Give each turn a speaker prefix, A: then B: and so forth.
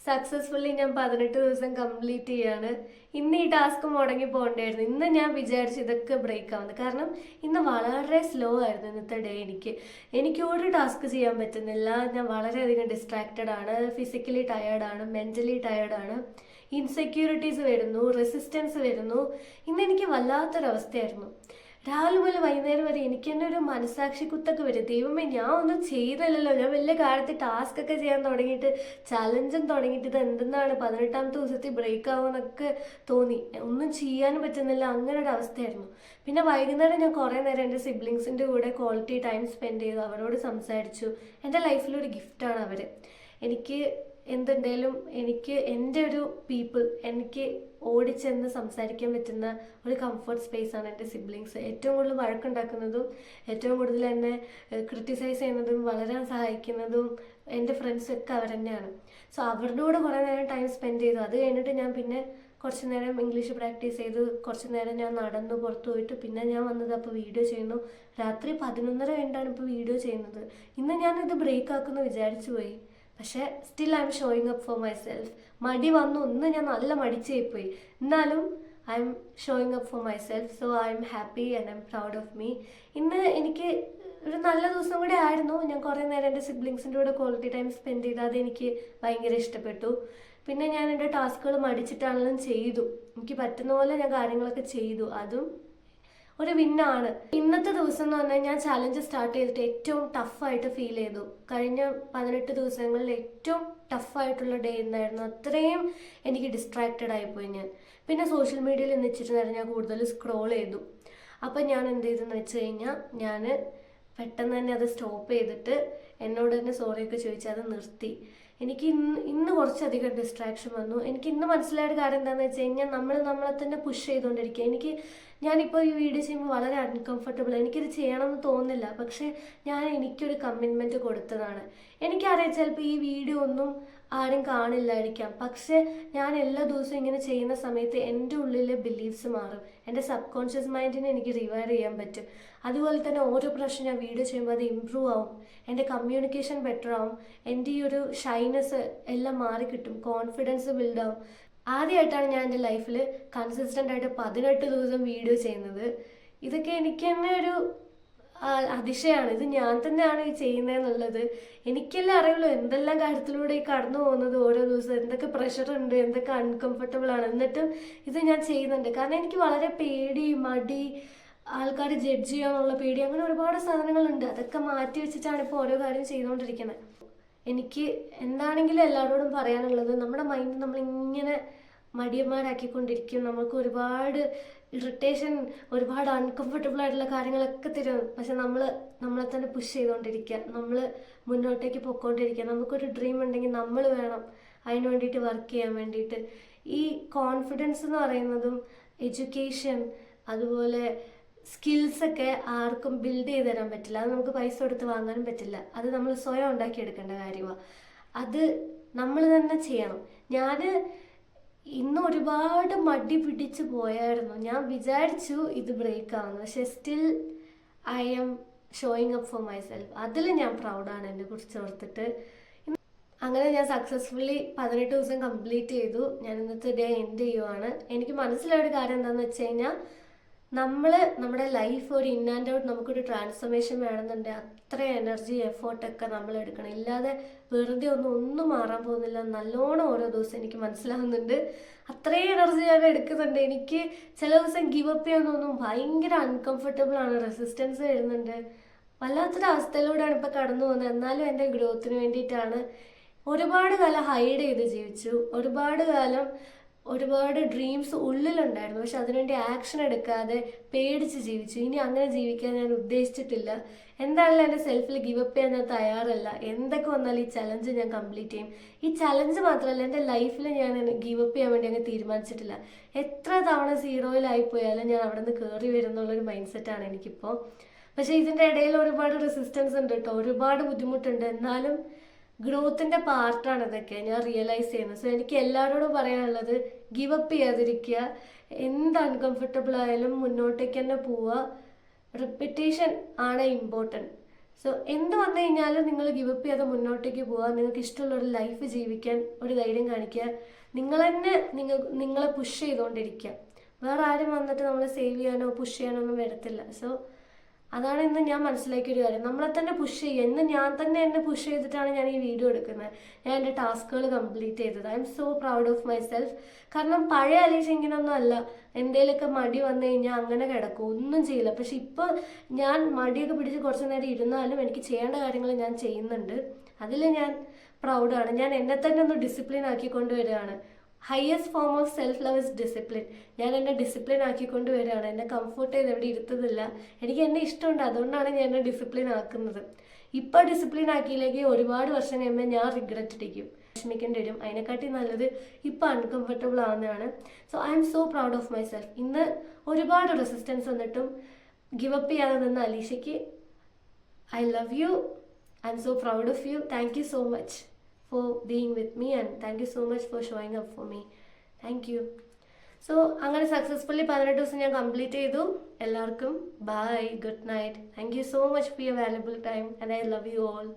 A: Successfully ഞാൻ 18 ദിവസം complete ചെയ്യാണ്. ഇന്ന് ഈ ടാസ്ക് മുടങ്ങി പോകണ്ടായിരുന്നു. ഇന്ന് ഞാൻ വിചാരിച്ചു ഇതൊക്കെ ബ്രേക്ക് ആവുന്നു. കാരണം ഇന്ന് വളരെ സ്ലോ ആയിരുന്നു ഇന്നത്തെ ഡേ. എനിക്ക് ഒരു ടാസ്ക് ചെയ്യാൻ പറ്റുന്നില്ല. ഞാൻ വളരെയധികം ഡിസ്ട്രാക്റ്റഡ് ആണ്, ഫിസിക്കലി ടയേർഡാണ്, മെൻ്റലി ടയേർഡാണ്. ഇൻസെക്യൂരിറ്റീസ് വരുന്നു, റെസിസ്റ്റൻസ് വരുന്നു. ഇന്ന് എനിക്ക് വല്ലാത്തൊരവസ്ഥയായിരുന്നു. രാവിലെ മുതൽ വൈകുന്നേരം വരെ എനിക്ക് തന്നെ ഒരു മനസാക്ഷി കുത്തൊക്കെ വരും. ദൈവമേ, ഞാൻ ഒന്നും ചെയ്തില്ലല്ലോ, ഞാൻ വലിയ കാര്യത്തിൽ ടാസ്ക് ഒക്കെ ചെയ്യാൻ തുടങ്ങിയിട്ട്, ചലഞ്ചും തുടങ്ങിയിട്ട്, ഇത് എന്തെന്നാണ് 18ാമത്തെ ദിവസത്തിൽ ബ്രേക്ക് ആവുമെന്നൊക്കെ തോന്നി. ഒന്നും ചെയ്യാനും പറ്റുന്നില്ല, അങ്ങനെ ഒരു അവസ്ഥയായിരുന്നു. പിന്നെ വൈകുന്നേരം ഞാൻ കുറേ നേരം എൻ്റെ സിബ്ലിങ്സിൻ്റെ കൂടെ ക്വാളിറ്റി ടൈം സ്പെൻഡ് ചെയ്തു, അവരോട് സംസാരിച്ചു. എൻ്റെ ലൈഫിലൊരു ഗിഫ്റ്റാണ് അവർ. എനിക്ക് എന്തുണ്ടെങ്കിലും എനിക്ക് എൻ്റെ ഒരു പീപ്പിൾ, എനിക്ക് ഓടിച്ചെന്ന് സംസാരിക്കാൻ പറ്റുന്ന ഒരു കംഫർട്ട് സ്പേസ് ആണ് എൻ്റെ സിബ്ലിങ്സ്. ഏറ്റവും കൂടുതൽ വഴക്കുണ്ടാക്കുന്നതും ഏറ്റവും കൂടുതൽ എന്നെ ക്രിട്ടിസൈസ് ചെയ്യുന്നതും വളരാൻ സഹായിക്കുന്നതും എൻ്റെ ഫ്രണ്ട്സൊക്കെ അവർ തന്നെയാണ്. സോ അവരുടെ കൂടെ കുറേ നേരം ടൈം സ്പെൻഡ് ചെയ്തു. അത് കഴിഞ്ഞിട്ട് ഞാൻ പിന്നെ കുറച്ച് നേരം ഇംഗ്ലീഷ് പ്രാക്ടീസ് ചെയ്തു. കുറച്ച് നേരം ഞാൻ നടന്നു പുറത്തു പോയിട്ട് പിന്നെ ഞാൻ വന്നത് അപ്പോൾ വീഡിയോ ചെയ്യുന്നു. രാത്രി 11:30 കഴിഞ്ഞിട്ടാണ് ഇപ്പോൾ വീഡിയോ ചെയ്യുന്നത്. ഇന്ന് ഞാനിത് ബ്രേക്ക് ആക്കുമെന്ന് വിചാരിച്ചു പോയി. പക്ഷേ still I M showing up for my self. മടി വന്നു, ഒന്ന് ഞാൻ നല്ല മടിച്ചായിപ്പോയി. എന്നാലും I M showing up for my self. So I am happy and I am proud of me. ഇന്ന് എനിക്ക് ഒരു നല്ല ദിവസം കൂടെ ആയിരുന്നു. ഞാൻ കുറേ നേരം എൻ്റെ സിബ്ലിങ്സിൻ്റെ കൂടെ ക്വാളിറ്റി ടൈം സ്പെൻഡ് ചെയ്ത് അതെനിക്ക് ഭയങ്കര ഇഷ്ടപ്പെട്ടു. പിന്നെ ഞാൻ എൻ്റെ ടാസ്കുകൾ മടിച്ചിട്ടാണെങ്കിലും ചെയ്തു. എനിക്ക് പറ്റുന്ന പോലെ ഞാൻ കാര്യങ്ങളൊക്കെ ചെയ്തു. അതും ഒരു വിന്നാണ്. ഇന്നത്തെ ദിവസം എന്ന് പറഞ്ഞാൽ ഞാൻ ചാലഞ്ച് സ്റ്റാർട്ട് ചെയ്തിട്ട് ഏറ്റവും ടഫായിട്ട് ഫീൽ ചെയ്തു. കഴിഞ്ഞ 18 ദിവസങ്ങളിൽ ഏറ്റവും ടഫായിട്ടുള്ള ഡേ എന്നായിരുന്നു. അത്രയും എനിക്ക് ഡിസ്ട്രാക്റ്റഡ് ആയിപ്പോയി ഞാൻ. പിന്നെ സോഷ്യൽ മീഡിയയിൽ ഇന്നിച്ചിട്ട് നേരം ഞാൻ കൂടുതൽ സ്ക്രോൾ ചെയ്തു. അപ്പം ഞാൻ എന്ത് ചെയ്തെന്ന് വെച്ച് കഴിഞ്ഞാൽ, ഞാൻ പെട്ടെന്ന് തന്നെ അത് സ്റ്റോപ്പ് ചെയ്തിട്ട് എന്നോട് തന്നെ സോറിയൊക്കെ ചോദിച്ചാൽ അത് നിർത്തി. എനിക്ക് ഇന്ന് കുറച്ചധികം ഡിസ്ട്രാക്ഷൻ വന്നു. എനിക്ക് ഇന്ന് മനസ്സിലായ കാര്യം എന്താണെന്ന് വെച്ച് കഴിഞ്ഞാൽ, നമ്മളെ തന്നെ പുഷ് ചെയ്തുകൊണ്ടിരിക്കുക. ഞാനിപ്പോൾ ഈ വീഡിയോ ചെയ്യുമ്പോൾ വളരെ അൺകംഫർട്ടബിൾ. എനിക്കിത് ചെയ്യണമെന്ന് തോന്നുന്നില്ല. പക്ഷേ എനിക്കൊരു കമ്മിറ്റ്മെൻറ്റ് കൊടുത്തതാണ്. എനിക്കറിയാം ചിലപ്പോൾ ഈ വീഡിയോ ഒന്നും ആരും കാണില്ലായിരിക്കാം. പക്ഷേ ഞാൻ എല്ലാ ദിവസവും ഇങ്ങനെ ചെയ്യുന്ന സമയത്ത് എൻ്റെ ഉള്ളിലെ ബിലീഫ്സ് മാറും. എൻ്റെ സബ് കോൺഷ്യസ് മൈൻഡിനെ എനിക്ക് റിവൈർ ചെയ്യാൻ പറ്റും. അതുപോലെ തന്നെ ഓരോ പ്രാവശ്യം ഞാൻ വീഡിയോ ചെയ്യുമ്പോൾ അത് ഇമ്പ്രൂവ് ആവും. എൻ്റെ കമ്മ്യൂണിക്കേഷൻ ബെറ്റർ ആവും. എൻ്റെ ഈ ഒരു ഷൈനസ് എല്ലാം മാറിക്കിട്ടും. കോൺഫിഡൻസ് ബിൽഡ് ആവും. ആദ്യമായിട്ടാണ് ഞാൻ എൻ്റെ ലൈഫിൽ കൺസിസ്റ്റൻ്റ് ആയിട്ട് 18 ദിവസം വീഡിയോ ചെയ്യുന്നത്. ഇതൊക്കെ എനിക്ക് തന്നെ ഒരു അതിശയമാണ്. ഇത് ഞാൻ തന്നെയാണ് ഈ ചെയ്യുന്നതെന്നുള്ളത്. എനിക്കെല്ലാം അറിയുള്ളൂ എന്തെല്ലാം കാര്യത്തിലൂടെ ഈ കടന്നു പോകുന്നത്. ഓരോ ദിവസം എന്തൊക്കെ പ്രഷർ ഉണ്ട്, എന്തൊക്കെ അൺകംഫർട്ടബിൾ ആണ്. എന്നിട്ടും ഇത് ഞാൻ ചെയ്യുന്നുണ്ട്. കാരണം എനിക്ക് വളരെ പേടി, മടി, ആൾക്കാർ ജഡ്ജ് ചെയ്യാനുള്ള പേടി, അങ്ങനെ ഒരുപാട് സാധനങ്ങളുണ്ട്. അതൊക്കെ മാറ്റി വെച്ചിട്ടാണ് ഇപ്പോൾ ഓരോ കാര്യം ചെയ്തുകൊണ്ടിരിക്കുന്നത്. എനിക്ക് എന്താണെങ്കിലും എല്ലാവരോടും പറയാനുള്ളത്, നമ്മുടെ മൈൻഡ് നമ്മളിങ്ങനെ മടിയന്മാരാക്കിക്കൊണ്ടിരിക്കും. നമുക്ക് ഒരുപാട് ഇറിറ്റേഷൻ, ഒരുപാട് അൺകംഫർട്ടബിൾ ആയിട്ടുള്ള കാര്യങ്ങളൊക്കെ തരും. പക്ഷെ നമ്മളെ തന്നെ പുഷ് ചെയ്തുകൊണ്ടിരിക്കുക, നമ്മൾ മുന്നോട്ടേക്ക് പൊയ്ക്കൊണ്ടിരിക്കുക. നമുക്കൊരു ഡ്രീം ഉണ്ടെങ്കിൽ നമ്മൾ വേണം അതിന് വേണ്ടിയിട്ട് വർക്ക് ചെയ്യാൻ വേണ്ടിയിട്ട്. ഈ കോൺഫിഡൻസ് എന്ന് പറയുന്നതും എഡ്യൂക്കേഷൻ, അതുപോലെ സ്കിൽസൊക്കെ ആർക്കും ബിൽഡ് ചെയ്ത് തരാൻ പറ്റില്ല. അത് നമുക്ക് പൈസ കൊടുത്ത് വാങ്ങാനും പറ്റില്ല. അത് നമ്മൾ സ്വയം ഉണ്ടാക്കിയെടുക്കേണ്ട കാര്യമാണ്. അത് നമ്മൾ തന്നെ ചെയ്യണം. ഞാൻ ഇന്ന് ഒരുപാട് മടി പിടിച്ച് പോയായിരുന്നു. ഞാൻ വിചാരിച്ചു ഇത് ബ്രേക്ക് ആവുന്നു. പക്ഷെ still I am showing up for myself. അതിൽ ഞാൻ പ്രൗഡാണ് എന്നെ കുറിച്ച് ഓർത്തിട്ട്. അങ്ങനെ ഞാൻ സക്സസ്ഫുള്ളി 18 ദിവസം കംപ്ലീറ്റ് ചെയ്തു. ഞാൻ ഇന്നത്തെ ഡേ എൻഡ് ചെയ്യുവാണ്. എനിക്ക് മനസ്സിലായ ഒരു കാര്യം എന്താണെന്ന് വെച്ച് കഴിഞ്ഞാൽ, നമ്മുടെ ലൈഫ് ഒരു ഇൻ ആൻഡ് ഔട്ട്, നമുക്കൊരു ട്രാൻസ്ഫർമേഷൻ വേണമെന്നുണ്ടെങ്കിൽ അത്ര എനർജി, എഫേർട്ടൊക്കെ നമ്മൾ എടുക്കണം. ഇല്ലാതെ വെറുതെ ഒന്നും മാറാൻ പോകുന്നില്ല. നല്ലോണം ഓരോ ദിവസം എനിക്ക് മനസ്സിലാവുന്നുണ്ട്. അത്രയും എനർജി ഞാൻ എടുക്കുന്നുണ്ട്. എനിക്ക് ചില ദിവസം ഗിവ് അപ്പ് ചെയ്യാൻ തോന്നും. ഭയങ്കര അൺകംഫർട്ടബിൾ ആണ്, റെസിസ്റ്റൻസ് വരുന്നുണ്ട്. വല്ലാത്തൊരു അവസ്ഥയിലൂടെയാണ് ഇപ്പോൾ കടന്നു പോകുന്നത്. എന്നാലും എൻ്റെ ഗ്രോത്തിന് വേണ്ടിയിട്ടാണ്. ഒരുപാട് കാലം ഹൈഡ് ചെയ്ത് ജീവിച്ചു. ഒരുപാട് ഡ്രീംസ് ഉള്ളിലുണ്ടായിരുന്നു. പക്ഷെ അതിനുവേണ്ടി ആക്ഷൻ എടുക്കാതെ പേടിച്ച് ജീവിച്ചു. ഇനി അങ്ങനെ ജീവിക്കാൻ ഞാൻ ഉദ്ദേശിച്ചിട്ടില്ല. എന്തായാലും എൻ്റെ സെൽഫിൽ ഗിവ് അപ്പ് ചെയ്യാൻ ഞാൻ തയ്യാറല്ല. എന്തൊക്കെ വന്നാലും ഈ ചലഞ്ച് ഞാൻ കംപ്ലീറ്റ് ചെയ്യും. ഈ ചലഞ്ച് മാത്രമല്ല, എൻ്റെ ലൈഫിൽ ഞാൻ ഗിവ് അപ്പ് ചെയ്യാൻ വേണ്ടി അങ്ങ് തീരുമാനിച്ചിട്ടില്ല. എത്ര തവണ സീറോയിലായിപ്പോയാലും ഞാൻ അവിടെ നിന്ന് കയറി വരുന്നുള്ളൊരു മൈൻഡ് സെറ്റാണ് എനിക്കിപ്പോൾ. പക്ഷേ ഇതിൻ്റെ ഇടയിൽ ഒരുപാട് റെസിസ്റ്റൻസ് ഉണ്ട് കേട്ടോ, ഒരുപാട് ബുദ്ധിമുട്ടുണ്ട്. എന്നാലും ഗ്രോത്തിൻ്റെ പാർട്ടാണ് ഇതൊക്കെ, ഞാൻ റിയലൈസ് ചെയ്യുന്നത്. സോ എനിക്ക് എല്ലാവരോടും പറയാനുള്ളത്, ഗിവ് അപ്പ് ചെയ്യാതിരിക്കുക. എന്ത് അൺകംഫർട്ടബിൾ ആയാലും മുന്നോട്ടേക്ക് തന്നെ പോവുക. റിപ്പറ്റേഷൻ ആണ് ഇമ്പോർട്ടൻറ്റ്. സോ എന്ത് വന്നു കഴിഞ്ഞാലും നിങ്ങൾ ഗിവ് അപ്പ് ചെയ്യാതെ മുന്നോട്ടേക്ക് പോവുക. നിങ്ങൾക്ക് ഇഷ്ടമുള്ള ഒരു ലൈഫ് ജീവിക്കാൻ ഒരു ധൈര്യം കാണിക്കുക. നിങ്ങൾ തന്നെ നിങ്ങളെ പുഷ് ചെയ്തുകൊണ്ടിരിക്കുക. വേറെ ആരും വന്നിട്ട് നമ്മളെ സേവ് ചെയ്യാനോ പുഷ് ചെയ്യാനോ ഒന്നും വരത്തില്ല. സോ അതാണ് ഇന്ന് ഞാൻ മനസ്സിലാക്കിയൊരു കാര്യം. നമ്മളെ തന്നെ പുഷ് ചെയ്യുക. ഇന്ന് ഞാൻ തന്നെ എന്നെ പുഷ് ചെയ്തിട്ടാണ് ഞാൻ ഈ വീഡിയോ എടുക്കുന്നത്. ഞാൻ എൻ്റെ ടാസ്കുകൾ കംപ്ലീറ്റ് ചെയ്തത്. I M so proud of my self. കാരണം പഴയ അലീഷ ഇങ്ങനെയൊന്നും അല്ല. എന്തേലൊക്കെ മടി വന്നു കഴിഞ്ഞാൽ അങ്ങനെ കിടക്കും, ഒന്നും ചെയ്യില്ല. പക്ഷെ ഇപ്പോൾ ഞാൻ മടിയൊക്കെ പിടിച്ച് കുറച്ച് നേരം ഇരുന്നാലും എനിക്ക് ചെയ്യേണ്ട കാര്യങ്ങൾ ഞാൻ ചെയ്യുന്നുണ്ട്. അതിൽ ഞാൻ പ്രൗഡാണ്. ഞാൻ എന്നെ തന്നെ ഒന്ന് ഡിസിപ്ലിൻ ആക്കിക്കൊണ്ട് വരികയാണ്. Highest form of self love is discipline. ഞാൻ എന്നെ ഡിസിപ്ലിൻ ആക്കിക്കൊണ്ട് വരികയാണ്. എന്നെ കംഫർട്ട് ചെയ്ത് എവിടെ ഇരുത്തുന്നില്ല. എനിക്ക് എന്നെ ഇഷ്ടമുണ്ട്, അതുകൊണ്ടാണ് ഞാൻ എന്നെ ഡിസിപ്ലിൻ ആക്കുന്നത്. ഇപ്പോൾ ഡിസിപ്ലിൻ ആക്കിയില്ലെങ്കിൽ ഒരുപാട് വർഷം കഴിയുമ്പോൾ ഞാൻ റിഗ്രറ്റ് അടിക്കും, വിഷമിക്കേണ്ടി വരും. അതിനെക്കാട്ടി നല്ലത് ഇപ്പോൾ അൺകംഫർട്ടബിൾ ആവുന്നതാണ്. So I'm so proud of myself. ഇന്ന് ഒരുപാട് റെസിസ്റ്റൻസ് വന്നിട്ടും ഗിവ് അപ്പ് ചെയ്യാതെ നിന്ന അലീഷയ്ക്ക് I love you. I'm so proud of you. Thank you so much for being with me and thank you so much for showing up for me. Thank you. So അങ്ങനെ successfully 18 ദിവസം ഞാൻ complete ചെയ്തു. എല്ലാവർക്കും bye, good night. Thank you so much for your valuable time and I love you all.